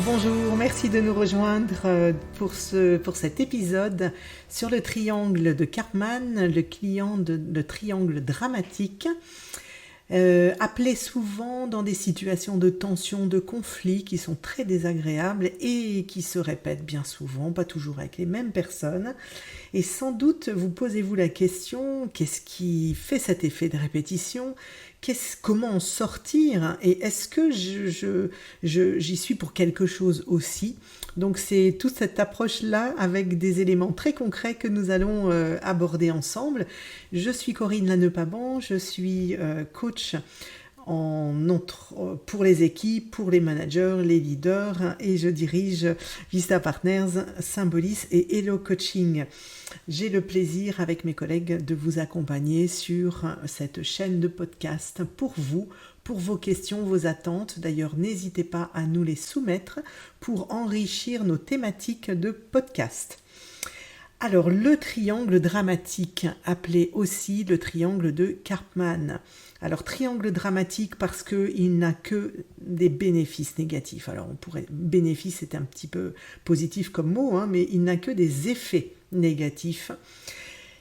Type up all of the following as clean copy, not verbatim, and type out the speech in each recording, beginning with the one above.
Bonjour, merci de nous rejoindre pour cet épisode sur le triangle de Karpman, le triangle dramatique, appelé souvent dans des situations de tension, de conflit qui sont très désagréables et qui se répètent bien souvent, pas toujours avec les mêmes personnes. Et sans doute vous posez-vous la question, qu'est-ce qui fait cet effet de répétition ? Comment en sortir ? Et est-ce que j'y suis pour quelque chose aussi ? Donc c'est toute cette approche-là avec des éléments très concrets que nous allons aborder ensemble. Je suis Corinne Lannepaban, je suis coach pour les équipes, pour les managers, les leaders, et je dirige Vista Partners, Symbolis et Hello Coaching. J'ai le plaisir avec mes collègues de vous accompagner sur cette chaîne de podcast pour vous, pour vos questions, vos attentes. D'ailleurs, n'hésitez pas à nous les soumettre pour enrichir nos thématiques de podcast. Alors, le triangle dramatique, appelé aussi le triangle de Karpman. Alors, triangle dramatique parce qu'il n'a que des bénéfices négatifs. Alors, bénéfice c'est un petit peu positif comme mot, mais il n'a que des effets négatifs.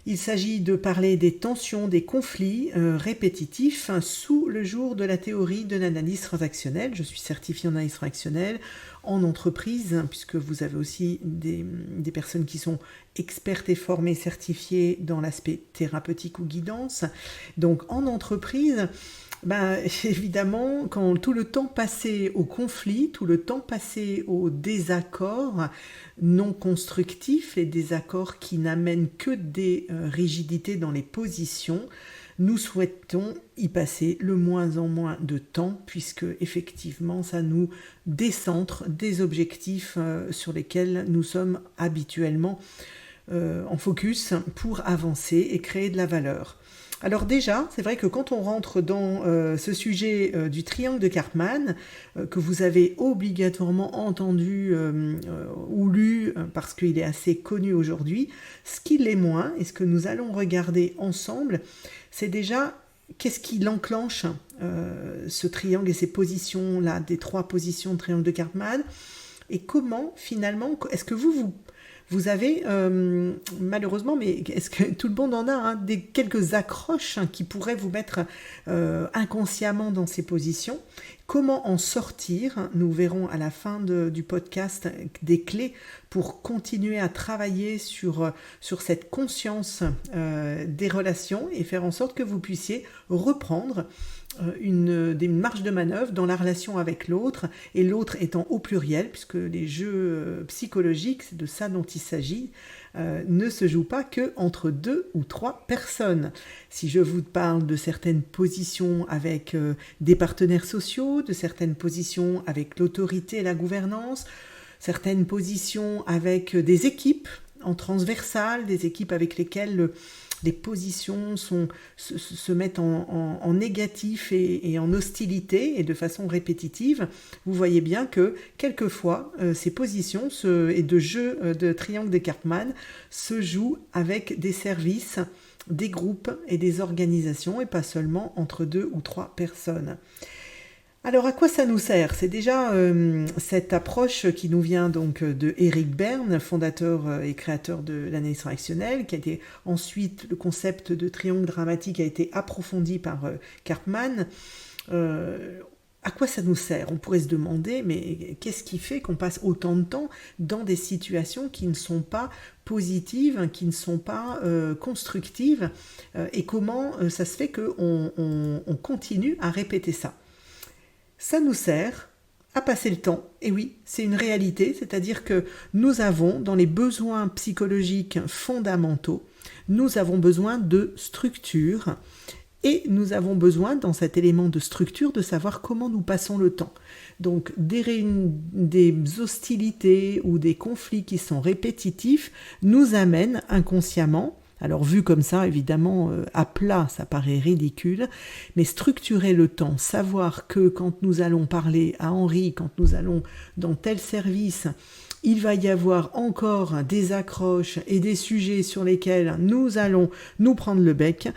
Il s'agit de parler des tensions, des conflits répétitifs sous le jour de la théorie de l'analyse transactionnelle. Je suis certifiée en analyse transactionnelle en entreprise, puisque vous avez aussi des personnes qui sont expertes et formées, certifiées dans l'aspect thérapeutique ou guidance. Donc en entreprise, évidemment, quand tout le temps passé au conflit, tout le temps passé au désaccord non constructifs, les désaccords qui n'amènent que des rigidités dans les positions, nous souhaitons y passer le moins en moins de temps, puisque effectivement ça nous décentre des objectifs sur lesquels nous sommes habituellement en focus pour avancer et créer de la valeur. Alors déjà, c'est vrai que quand on rentre dans ce sujet du triangle de Karpman, que vous avez obligatoirement entendu ou lu parce qu'il est assez connu aujourd'hui, ce qui l'est moins et ce que nous allons regarder ensemble, c'est déjà qu'est-ce qui l'enclenche, ce triangle et ces positions-là, des 3 positions de triangle de Karpman, et comment finalement, est-ce que vous avez, malheureusement, mais est-ce que tout le monde en a, quelques accroches qui pourraient vous mettre inconsciemment dans ces positions. Comment en sortir ? Nous verrons à la fin du podcast des clés pour continuer à travailler sur cette conscience des relations et faire en sorte que vous puissiez reprendre des marges de manœuvre dans la relation avec l'autre, et l'autre étant au pluriel, puisque les jeux psychologiques, c'est de ça dont il s'agit, ne se jouent pas que entre 2 ou 3 personnes. Si je vous parle de certaines positions avec des partenaires sociaux, de certaines positions avec l'autorité et la gouvernance, certaines positions avec des équipes en transversal, des équipes avec lesquelles les positions se mettent en négatif et en hostilité et de façon répétitive, vous voyez bien que quelquefois ces positions et de jeu de triangle de Karpman se jouent avec des services, des groupes et des organisations et pas seulement entre 2 ou 3 personnes. Alors à quoi ça nous sert ? C'est déjà cette approche qui nous vient donc de Eric Berne, fondateur et créateur de l'analyse transactionnelle, qui a été ensuite, le concept de triangle dramatique a été approfondi par Karpman. À quoi ça nous sert ? On pourrait se demander, mais qu'est-ce qui fait qu'on passe autant de temps dans des situations qui ne sont pas positives, qui ne sont pas constructives, et comment ça se fait qu'on continue à répéter ça ? Ça nous sert à passer le temps. Et oui, c'est une réalité, c'est-à-dire que nous avons, dans les besoins psychologiques fondamentaux, nous avons besoin de structure et nous avons besoin, dans cet élément de structure, de savoir comment nous passons le temps. Donc, des hostilités ou des conflits qui sont répétitifs nous amènent inconsciemment. Alors vu comme ça, évidemment, à plat, ça paraît ridicule, mais structurer le temps, savoir que quand nous allons parler à Henri, quand nous allons dans tel service, il va y avoir encore des accroches et des sujets sur lesquels nous allons nous prendre le bec,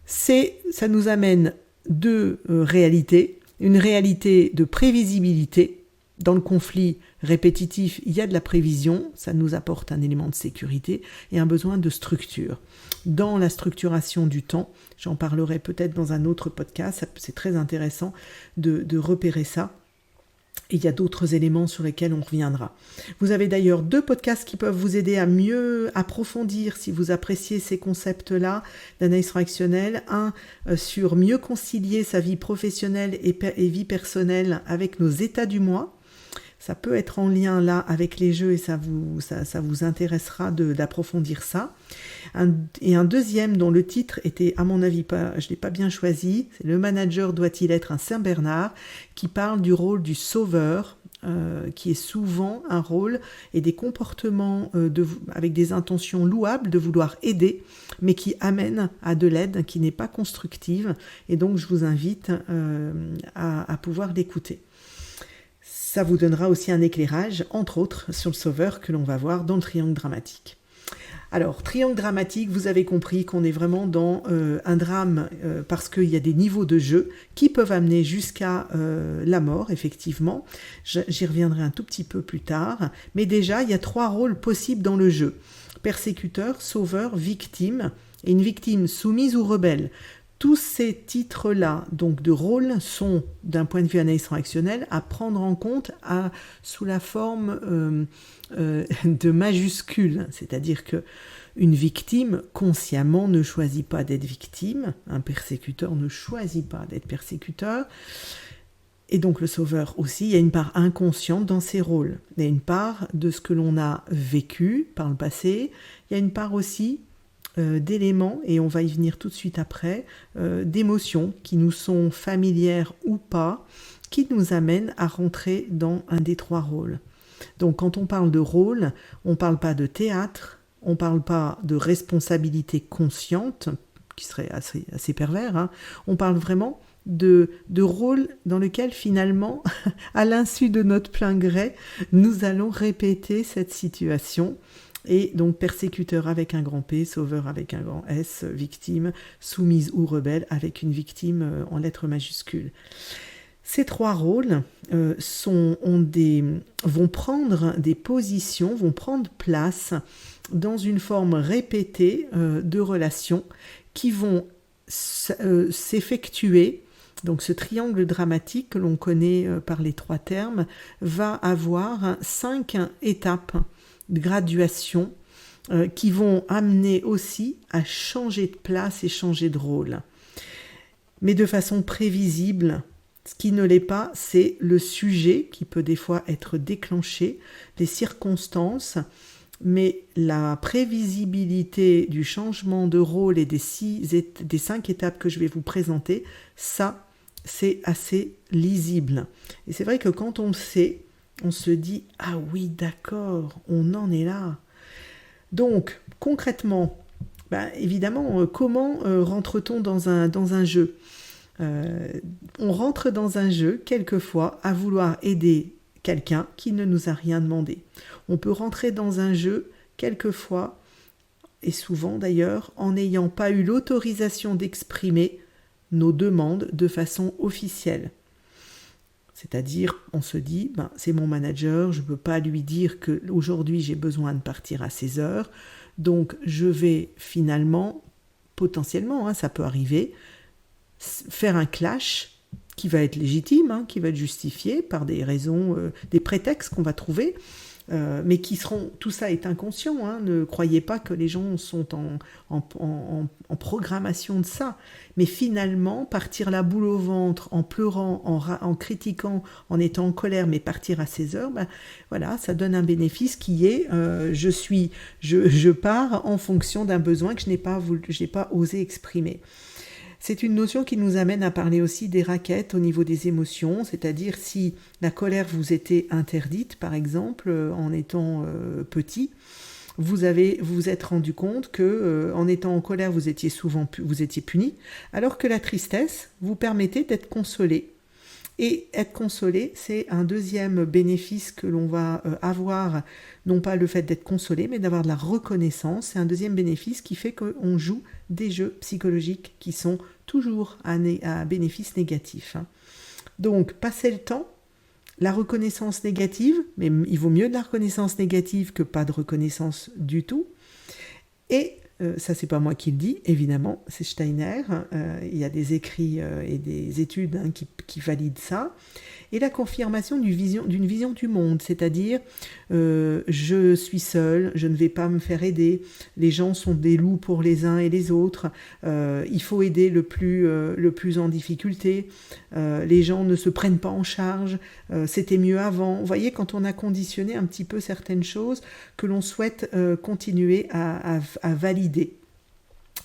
ça nous amène 2 réalités, une réalité de prévisibilité, Dans le conflit répétitif, il y a de la prévision, ça nous apporte un élément de sécurité et un besoin de structure. Dans la structuration du temps, j'en parlerai peut-être dans un autre podcast, c'est très intéressant de repérer ça. Et il y a d'autres éléments sur lesquels on reviendra. Vous avez d'ailleurs 2 podcasts qui peuvent vous aider à mieux approfondir si vous appréciez ces concepts-là d'analyse fractionnelle. Un sur mieux concilier sa vie professionnelle et vie personnelle avec nos états du mois. Ça peut être en lien là avec les jeux et ça vous intéressera d'approfondir ça. Et un deuxième dont le titre était, à mon avis, je ne l'ai pas bien choisi, c'est Le manager doit-il être un Saint-Bernard, qui parle du rôle du sauveur, qui est souvent un rôle et des comportements avec des intentions louables de vouloir aider, mais qui amènent à de l'aide qui n'est pas constructive. Et donc je vous invite à pouvoir l'écouter. Ça vous donnera aussi un éclairage, entre autres, sur le sauveur que l'on va voir dans le triangle dramatique. Alors, triangle dramatique, vous avez compris qu'on est vraiment dans un drame parce qu'il y a des niveaux de jeu qui peuvent amener jusqu'à la mort, effectivement. J'y reviendrai un tout petit peu plus tard. Mais déjà, il y a 3 rôles possibles dans le jeu. Persécuteur, sauveur, victime. Et une victime soumise ou rebelle. Tous ces titres-là, donc de rôle, sont, d'un point de vue analyse transactionnelle, à prendre en compte sous la forme de majuscules. C'est-à-dire que une victime, consciemment, ne choisit pas d'être victime. Un persécuteur ne choisit pas d'être persécuteur. Et donc le sauveur aussi, il y a une part inconsciente dans ses rôles. Il y a une part de ce que l'on a vécu par le passé. Il y a une part aussi d'éléments, et on va y venir tout de suite après, d'émotions qui nous sont familières ou pas, qui nous amènent à rentrer dans un des 3 rôles. Donc quand on parle de rôle, on ne parle pas de théâtre, on ne parle pas de responsabilité consciente, qui serait assez pervers, hein. On parle vraiment de rôle dans lequel finalement, à l'insu de notre plein gré, nous allons répéter cette situation. Et donc persécuteur avec un grand P, sauveur avec un grand S, victime, soumise ou rebelle avec une victime en lettres majuscules. Ces 3 rôles vont prendre des positions, vont prendre place dans une forme répétée de relations qui vont s'effectuer. Donc ce triangle dramatique que l'on connaît par les 3 termes va avoir 5 étapes de graduation qui vont amener aussi à changer de place et changer de rôle. Mais de façon prévisible. Ce qui ne l'est pas, c'est le sujet qui peut des fois être déclenché, les circonstances, mais la prévisibilité du changement de rôle et des 5 étapes que je vais vous présenter, ça, c'est assez lisible. Et c'est vrai que quand on le sait, on se dit « Ah oui, d'accord, on en est là ». Donc, concrètement, évidemment, comment rentre-t-on dans un jeu ? On rentre dans un jeu, quelquefois, à vouloir aider quelqu'un qui ne nous a rien demandé. On peut rentrer dans un jeu, quelquefois, et souvent d'ailleurs, en n'ayant pas eu l'autorisation d'exprimer nos demandes de façon officielle. C'est-à-dire, on se dit, c'est mon manager, je ne peux pas lui dire qu'aujourd'hui j'ai besoin de partir à 16 heures, donc je vais finalement, potentiellement, ça peut arriver, faire un clash qui va être légitime, qui va être justifié par des raisons, des prétextes qu'on va trouver, mais qui seront, tout ça est inconscient, ne croyez pas que les gens sont en programmation de ça, mais finalement partir la boule au ventre en pleurant, en critiquant, en étant en colère, mais partir à 16 heures, voilà, ça donne un bénéfice qui est je pars en fonction d'un besoin que je n'ai pas osé exprimer. C'est une notion qui nous amène à parler aussi des raquettes au niveau des émotions, c'est-à-dire si la colère vous était interdite, par exemple, en étant petit, vous vous êtes rendu compte que en étant en colère, vous étiez puni, alors que la tristesse vous permettait d'être consolé. Et être consolé, c'est un deuxième bénéfice que l'on va avoir, non pas le fait d'être consolé, mais d'avoir de la reconnaissance. C'est un deuxième bénéfice qui fait qu'on joue des jeux psychologiques qui sont toujours à bénéfice négatif. Donc, passer le temps, la reconnaissance négative, mais il vaut mieux de la reconnaissance négative que pas de reconnaissance du tout. Et ça, c'est pas moi qui le dis, évidemment, c'est Steiner. Il y a des écrits et des études qui valident ça. Et la confirmation d'une vision du monde, c'est-à-dire je suis seul, je ne vais pas me faire aider, les gens sont des loups pour les uns et les autres, il faut aider le plus en difficulté, les gens ne se prennent pas en charge, c'était mieux avant. Vous voyez, quand on a conditionné un petit peu certaines choses que l'on souhaite continuer à valider.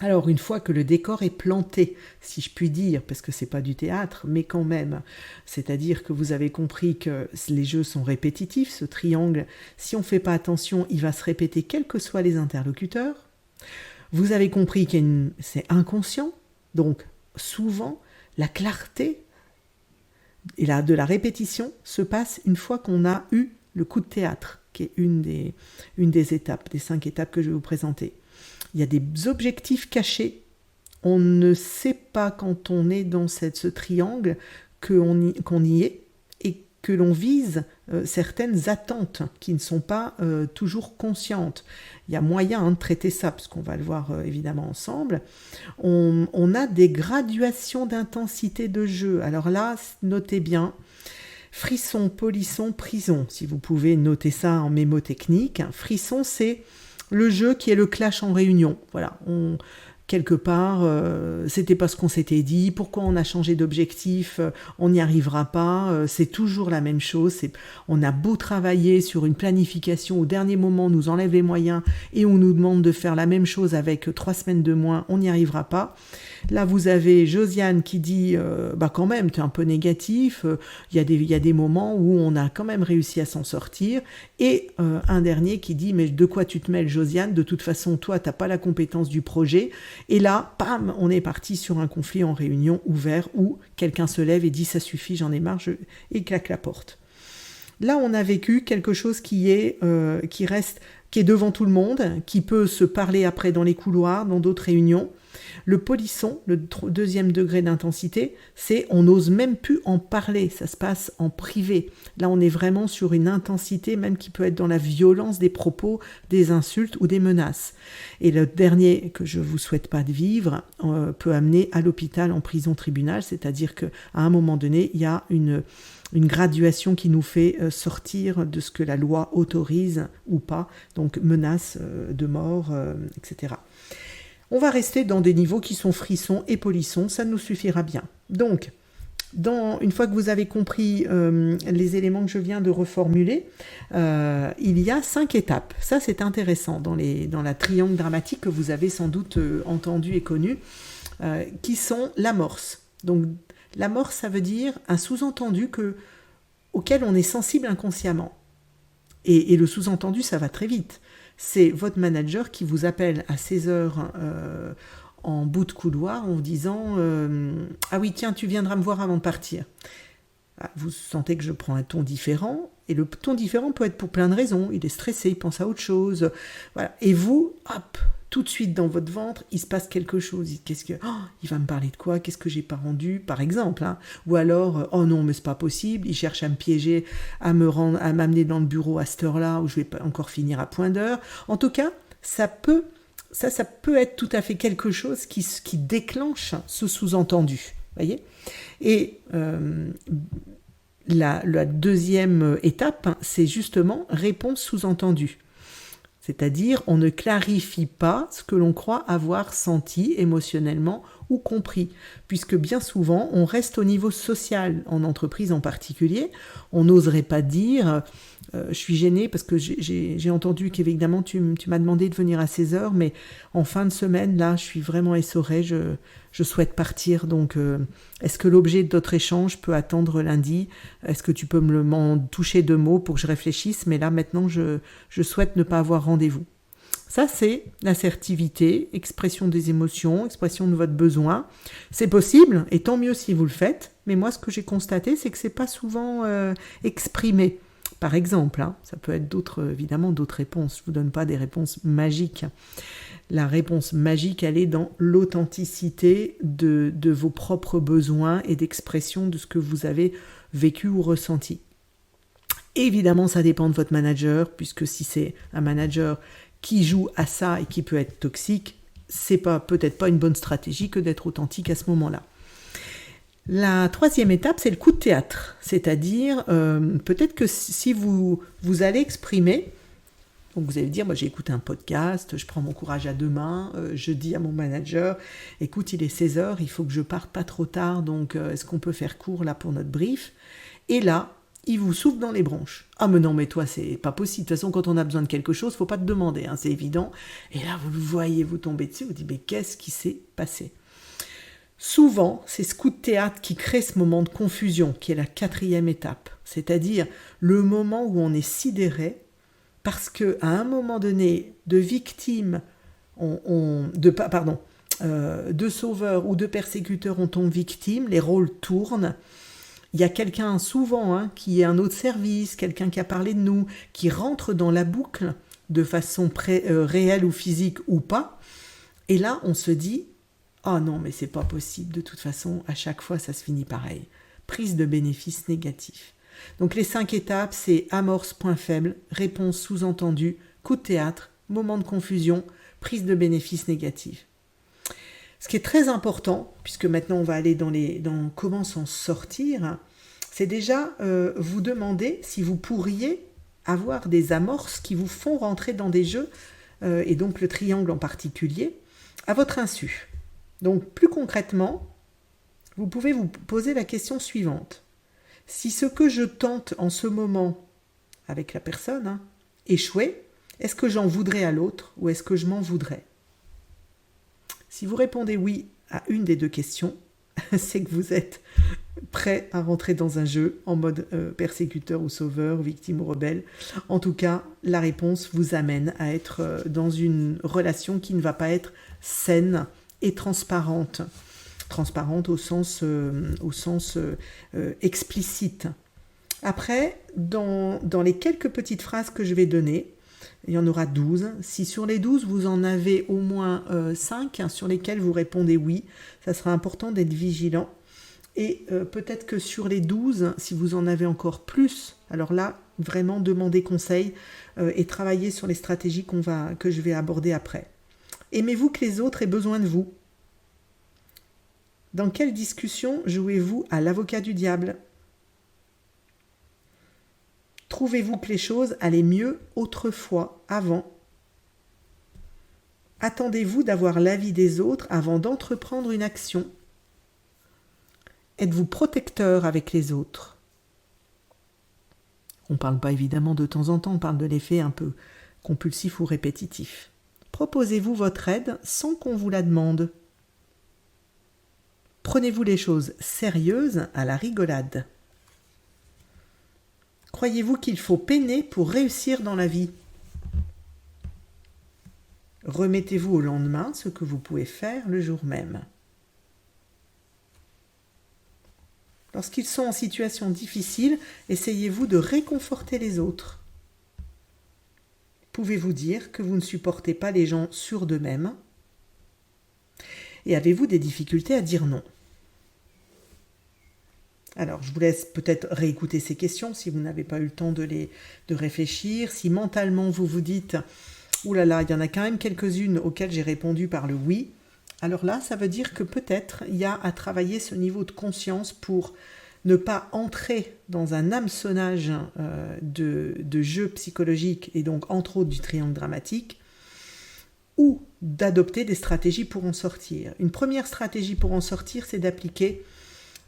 Alors, une fois que le décor est planté, si je puis dire, parce que c'est pas du théâtre, mais quand même, c'est-à-dire que vous avez compris que les jeux sont répétitifs, ce triangle, si on fait pas attention, il va se répéter quels que soient les interlocuteurs. Vous avez compris que c'est inconscient, donc souvent, la clarté et de la répétition se passe une fois qu'on a eu le coup de théâtre, qui est une des étapes, des 5 étapes que je vais vous présenter. Il y a des objectifs cachés. On ne sait pas quand on est dans ce triangle qu'on y est et que l'on vise certaines attentes qui ne sont pas toujours conscientes. Il y a moyen de traiter ça, parce qu'on va le voir évidemment ensemble. On a des graduations d'intensité de jeu. Alors là, notez bien, frisson, polisson, prison. Si vous pouvez noter ça en mémotechnique. Frisson, c'est le jeu qui est le clash en réunion. Voilà, quelque part, c'était pas ce qu'on s'était dit, pourquoi on a changé d'objectif, on n'y arrivera pas, c'est toujours la même chose, on a beau travailler sur une planification, au dernier moment on nous enlève les moyens et on nous demande de faire la même chose avec 3 semaines de moins, on n'y arrivera pas. Là, vous avez Josiane qui dit quand même, tu es un peu négatif, il y a des moments où on a quand même réussi à s'en sortir. Et un dernier qui dit, mais de quoi tu te mêles, Josiane? De toute façon, toi, tu n'as pas la compétence du projet. Et là, pam, on est parti sur un conflit en réunion ouvert où quelqu'un se lève et dit, ça suffit, j'en ai marre, et claque la porte. Là, on a vécu quelque chose qui est devant tout le monde, qui peut se parler après dans les couloirs, dans d'autres réunions. Le polisson, le 2e degré d'intensité, c'est on n'ose même plus en parler, ça se passe en privé. Là, on est vraiment sur une intensité même qui peut être dans la violence des propos, des insultes ou des menaces. Et le dernier que je ne vous souhaite pas de vivre peut amener à l'hôpital, en prison, tribunal, c'est-à-dire qu'à un moment donné, il y a une graduation qui nous fait sortir de ce que la loi autorise ou pas, donc menaces de mort, etc. On va rester dans des niveaux qui sont frissons et polissons, ça nous suffira bien. Donc, une fois que vous avez compris les éléments que je viens de reformuler, il y a 5 étapes. Ça, c'est intéressant dans la triangle dramatique que vous avez sans doute entendu et connu, qui sont l'amorce. Donc, l'amorce, ça veut dire un sous-entendu auquel on est sensible inconsciemment. Et le sous-entendu, ça va très vite. C'est votre manager qui vous appelle à 16 heures en bout de couloir en vous disant « Ah oui, tiens, tu viendras me voir avant de partir. » Vous sentez que je prends un ton différent, et le ton différent peut être pour plein de raisons. Il est stressé, il pense à autre chose. Voilà. Et vous, hop, tout de suite dans votre ventre, il se passe quelque chose. Il va me parler de quoi? Qu'est-ce que j'ai pas rendu, par exemple, hein. Ou alors, oh non, mais c'est pas possible, il cherche à me piéger, à m'amener dans le bureau à cette heure-là, où je vais pas encore finir à point d'heure. En tout cas, ça peut être tout à fait quelque chose qui déclenche ce sous-entendu. Voyez? Et la 2e étape, c'est justement réponse sous-entendue. C'est-à-dire, on ne clarifie pas ce que l'on croit avoir senti émotionnellement ou compris, puisque bien souvent, on reste au niveau social, en entreprise en particulier. On n'oserait pas dire je suis gênée parce que j'ai entendu qu'évidemment, tu m'as demandé de venir à 16 heures, mais en fin de semaine, là, je suis vraiment essorée, je souhaite partir, donc est-ce que l'objet de notre échange peut attendre lundi? Est-ce que tu peux m'en toucher 2 mots pour que je réfléchisse? Mais là, maintenant, je souhaite ne pas avoir rendez-vous. Ça, c'est l'assertivité, expression des émotions, expression de votre besoin. C'est possible, et tant mieux si vous le faites, mais moi, ce que j'ai constaté, c'est que c'est pas souvent exprimé. Par exemple, hein, ça peut être évidemment d'autres réponses. Je ne vous donne pas des réponses magiques. La réponse magique, elle est dans l'authenticité de vos propres besoins et d'expression de ce que vous avez vécu ou ressenti. Évidemment, ça dépend de votre manager, puisque si c'est un manager qui joue à ça et qui peut être toxique, c'est peut-être pas une bonne stratégie que d'être authentique à ce moment-là. La troisième étape, c'est le coup de théâtre, c'est-à-dire peut-être que si vous allez exprimer, donc vous allez dire, moi j'ai écouté un podcast, je prends mon courage à deux mains, je dis à mon manager, écoute, il est 16h, il faut que je parte pas trop tard, donc est-ce qu'on peut faire court là pour notre brief? Et là, il vous souffle dans les bronches. Ah mais non, mais toi, c'est pas possible. De toute façon, quand on a besoin de quelque chose, faut pas te demander, hein, c'est évident. Et là, vous le voyez, vous tombez dessus, vous dites, mais qu'est-ce qui s'est passé? Souvent, c'est ce coup de théâtre qui crée ce moment de confusion, qui est la quatrième étape. C'est-à-dire le moment où on est sidéré, parce qu'à un moment donné, de victime, de sauveur ou de persécuteur, on tombe victime, les rôles tournent. Il y a quelqu'un souvent qui est un autre service, quelqu'un qui a parlé de nous, qui rentre dans la boucle de façon réelle ou physique ou pas. Et là, on se dit, oh non, mais c'est pas possible. De toute façon, à chaque fois, ça se finit pareil. Prise de bénéfice négatif. Donc les 5 étapes, c'est amorce, point faible, réponse sous-entendue, coup de théâtre, moment de confusion, prise de bénéfice négatif. Ce qui est très important, puisque maintenant on va aller dans comment s'en sortir, c'est déjà vous demander si vous pourriez avoir des amorces qui vous font rentrer dans des jeux, et donc le triangle en particulier, à votre insu. Donc plus concrètement, vous pouvez vous poser la question suivante. Si ce que je tente en ce moment avec la personne échouait, est-ce que j'en voudrais à l'autre ou est-ce que je m'en voudrais? Si vous répondez oui à une des deux questions, c'est que vous êtes prêt à rentrer dans un jeu en mode persécuteur ou sauveur, victime ou rebelle. En tout cas, la réponse vous amène à être dans une relation qui ne va pas être saine et transparente. Transparente au sens explicite. Après, dans les quelques petites phrases que je vais donner, il y en aura 12. Si sur les 12, vous en avez au moins 5 sur lesquels vous répondez oui, ça sera important d'être vigilant. Et peut-être que sur les 12, si vous en avez encore plus, alors là, vraiment demandez conseil et travaillez sur les stratégies que je vais aborder après. Aimez-vous que les autres aient besoin de vous? Dans quelle discussion jouez-vous à l'avocat du diable? Trouvez-vous que les choses allaient mieux autrefois, avant? Attendez-vous d'avoir l'avis des autres avant d'entreprendre une action? Êtes-vous protecteur avec les autres? On ne parle pas évidemment de temps en temps, on parle de l'effet un peu compulsif ou répétitif. Proposez-vous votre aide sans qu'on vous la demande? Prenez-vous les choses sérieuses à la rigolade? Croyez-vous qu'il faut peiner pour réussir dans la vie? Remettez-vous au lendemain ce que vous pouvez faire le jour même. Lorsqu'ils sont en situation difficile, essayez-vous de réconforter les autres. Pouvez-vous dire que vous ne supportez pas les gens sûrs d'eux-mêmes? Et avez-vous des difficultés à dire non? Alors, je vous laisse peut-être réécouter ces questions si vous n'avez pas eu le temps de réfléchir. Si mentalement vous vous dites « Ouh là là, il y en a quand même quelques-unes auxquelles j'ai répondu par le oui », alors là, ça veut dire que peut-être il y a à travailler ce niveau de conscience pour ne pas entrer dans un hameçonnage de jeux psychologiques et donc entre autres du triangle dramatique, ou d'adopter des stratégies pour en sortir. Une première stratégie pour en sortir, c'est d'appliquer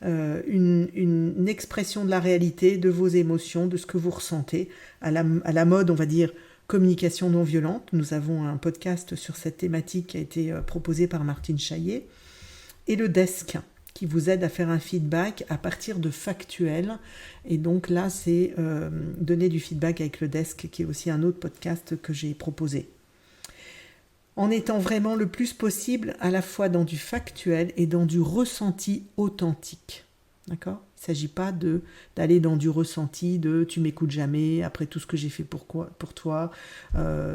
une expression de la réalité, de vos émotions, de ce que vous ressentez, à la mode, on va dire, communication non violente. Nous avons un podcast sur cette thématique qui a été proposé par Martine Chaillet. Et le desk, qui vous aide à faire un feedback à partir de factuels. Et donc là, c'est donner du feedback avec le desk, qui est aussi un autre podcast que j'ai proposé. En étant vraiment le plus possible à la fois dans du factuel et dans du ressenti authentique. D'accord ? Il ne s'agit pas d'aller dans du ressenti de « tu m'écoutes jamais, après tout ce que j'ai fait pour toi,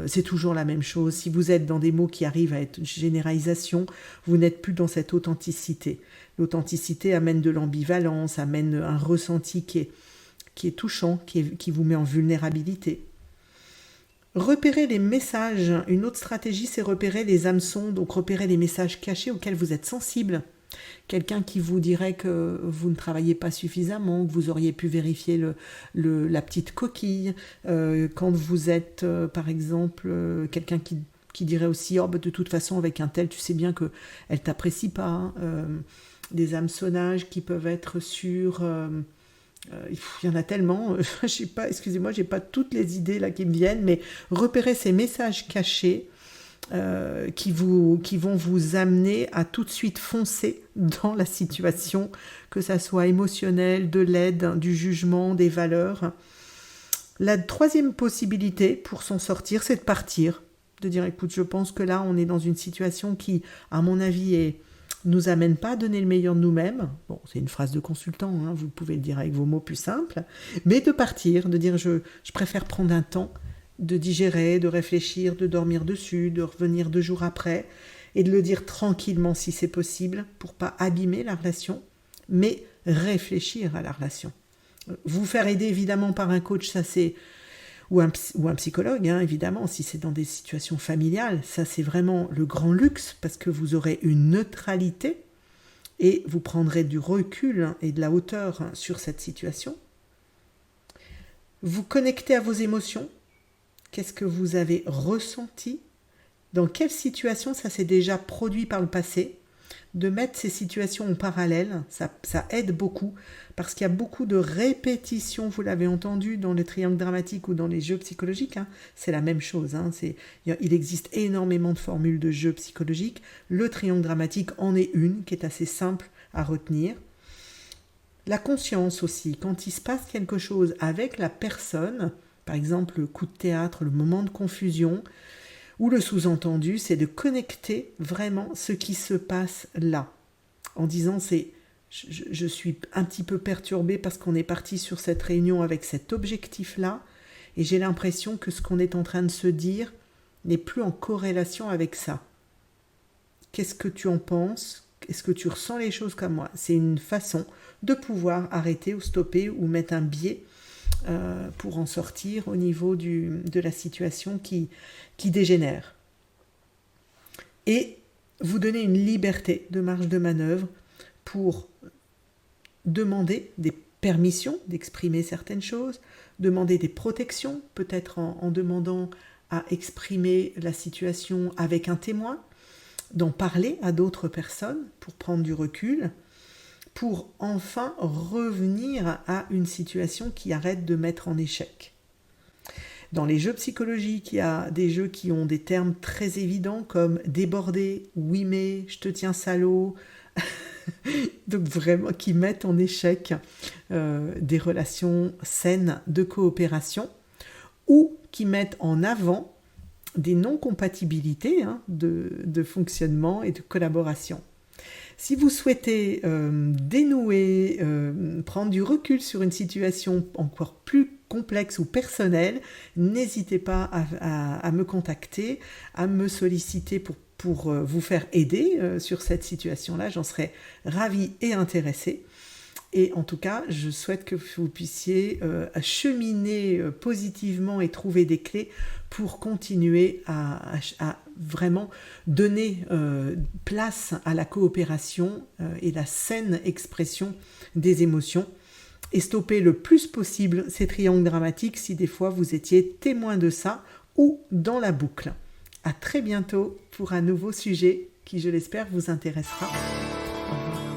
c'est toujours la même chose ». Si vous êtes dans des mots qui arrivent à être généralisation, vous n'êtes plus dans cette authenticité. L'authenticité amène de l'ambivalence, amène un ressenti qui qui est touchant, qui vous met en vulnérabilité. Repérer les messages. Une autre stratégie, c'est repérer les hameçons, donc repérer les messages cachés auxquels vous êtes sensible. Quelqu'un qui vous dirait que vous ne travaillez pas suffisamment, que vous auriez pu vérifier la petite coquille. Quand vous êtes, par exemple, quelqu'un qui dirait aussi « Oh, bah, de toute façon, avec un tel, tu sais bien qu'elle ne t'apprécie pas. » Des hameçonnages qui peuvent être sur... il y en a tellement, je sais pas, excusez-moi, j'ai pas toutes les idées là qui me viennent, mais repérez ces messages cachés qui vont vous amener à tout de suite foncer dans la situation, que ça soit émotionnel, de l'aide, du jugement, des valeurs. La troisième possibilité pour s'en sortir, c'est de partir, de dire écoute, je pense que là on est dans une situation qui, à mon avis, nous amène pas à donner le meilleur de nous-mêmes. Bon, c'est une phrase de consultant, hein, vous pouvez le dire avec vos mots plus simples, mais de partir, de dire je préfère prendre un temps, de digérer, de réfléchir, de dormir dessus, de revenir 2 jours après, et de le dire tranquillement si c'est possible, pour pas abîmer la relation, mais réfléchir à la relation. Vous faire aider évidemment par un coach, ça c'est... ou un psychologue, hein, évidemment, si c'est dans des situations familiales, ça c'est vraiment le grand luxe, parce que vous aurez une neutralité, et vous prendrez du recul et de la hauteur sur cette situation. Vous connectez à vos émotions. Qu'est-ce que vous avez ressenti? Dans quelle situation ça s'est déjà produit par le passé? De mettre ces situations en parallèle, ça aide beaucoup, parce qu'il y a beaucoup de répétitions, vous l'avez entendu, dans le triangle dramatique ou dans les jeux psychologiques, hein, c'est la même chose, hein, il existe énormément de formules de jeux psychologiques, le triangle dramatique en est une, qui est assez simple à retenir. La conscience aussi, quand il se passe quelque chose avec la personne, par exemple le coup de théâtre, le moment de confusion, ou le sous-entendu, c'est de connecter vraiment ce qui se passe là, en disant je suis un petit peu perturbée parce qu'on est parti sur cette réunion avec cet objectif-là, et j'ai l'impression que ce qu'on est en train de se dire n'est plus en corrélation avec ça. Qu'est-ce que tu en penses? Est-ce que tu ressens les choses comme moi? C'est une façon de pouvoir arrêter ou stopper ou mettre un biais pour en sortir au niveau de la situation qui dégénère. Et vous donner une liberté de marge de manœuvre pour demander des permissions d'exprimer certaines choses, demander des protections, peut-être en demandant à exprimer la situation avec un témoin, d'en parler à d'autres personnes pour prendre du recul, pour enfin revenir à une situation qui arrête de mettre en échec. Dans les jeux psychologiques, il y a des jeux qui ont des termes très évidents comme déborder, oui mais, je te tiens salaud, donc vraiment qui mettent en échec des relations saines de coopération, ou qui mettent en avant des non-compatibilités de fonctionnement et de collaboration. Si vous souhaitez dénouer, prendre du recul sur une situation encore plus complexe ou personnelle, n'hésitez pas à me contacter, à me solliciter pour vous faire aider sur cette situation-là. J'en serais ravie et intéressée. Et en tout cas, je souhaite que vous puissiez cheminer positivement et trouver des clés pour continuer à vraiment donner place à la coopération et la saine expression des émotions et stopper le plus possible ces triangles dramatiques si des fois vous étiez témoin de ça ou dans la boucle. À très bientôt pour un nouveau sujet qui, je l'espère, vous intéressera. Au revoir.